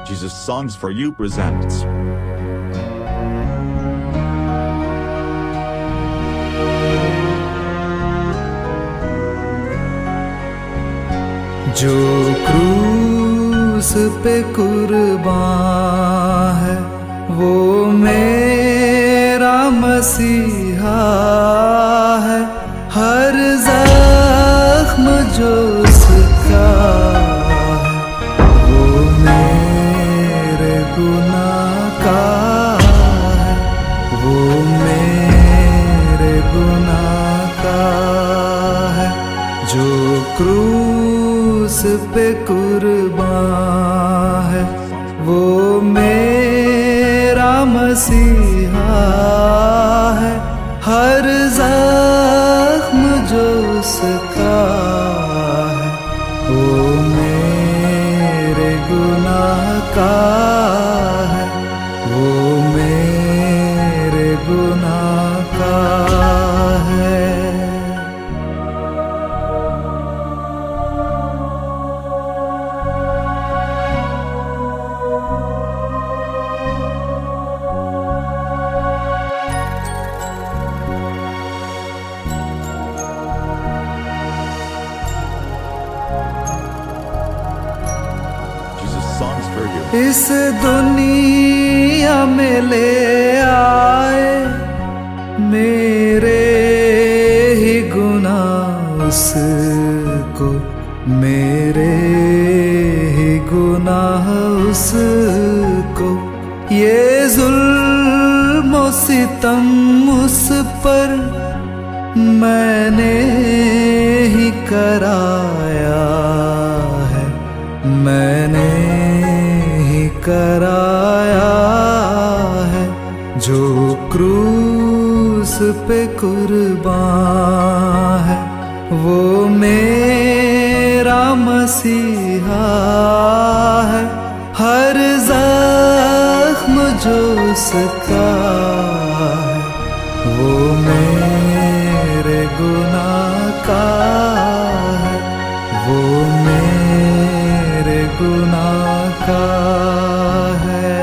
Jesus Songs for You presents. जो क्रूस पे कुर्बान है वो मेरा मसीहा है। हर जख्म जो उसका है वो मेरे गुनाह का है, वो मेरे गुनाह का है। जो क्रूस पे कुर्बान है वो मेरा मसीहा है। हर जख्म जो उसका है वो मेरे गुनाह का है, वो मेरे गुनाह का है। Songs for You. इस दुनिया में ले आए मेरे ही गुनाह उसको, मेरे ही गुनाह उसको। ये जुल्म और सितम उस पर मैंने ही कराया है, मैंने ही कराया है। जो क्रूस पे कुर्बान है वो मेरा मसीहा है। हर जख्म जो उसका है वो मेरे गुनाह का है, वो मेरे गुनाह का है।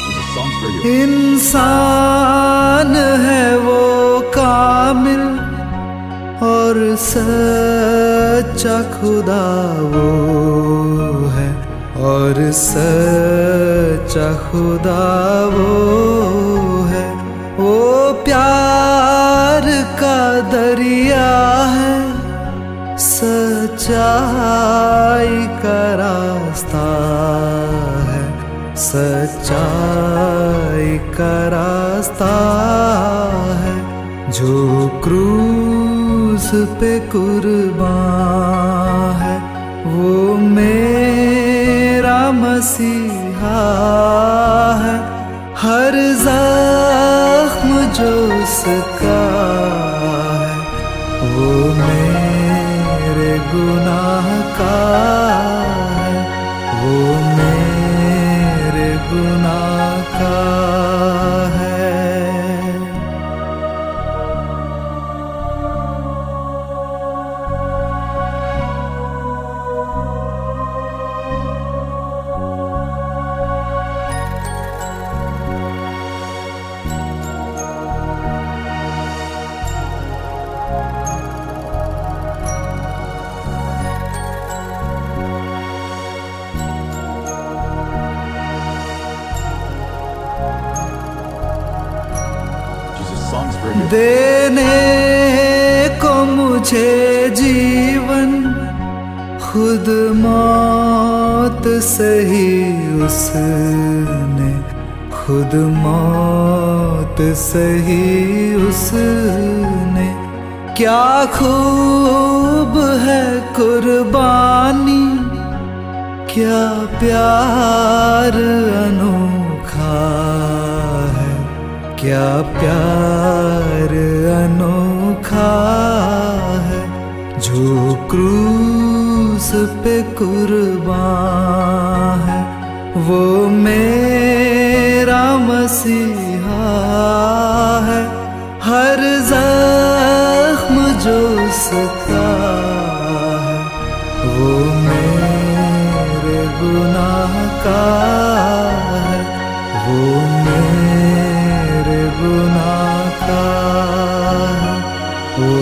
Jesus Songs for You. इंसान है वो कामिल और सच्चा खुदा वो है, और सच्चा खुदा वो है। वो प्यार का दरिया है, सच्चाई का रास्ता है, सच्चाई का रास्ता है। जो क्रूस पे कुर्बान है वो मेरा मसीहा है। हर जख्म जो उसका है वो मेरे गुनाह का है, वो मेरे गुनाह का है। Jesus Songs for You. देने को मुझे जीवन खुद मौत सही उसने, खुद मौत सही उसने। क्या खूब है कुर्बानी, क्या प्यार अनोखा है, क्या प्यार अनोखा है। जो क्रूस पे कुर्बान है वो मेरा मसीहा है, हर जख्म जो उसका है वो मेरे गुनाह का है, वो मेरे गुनाह का है, वो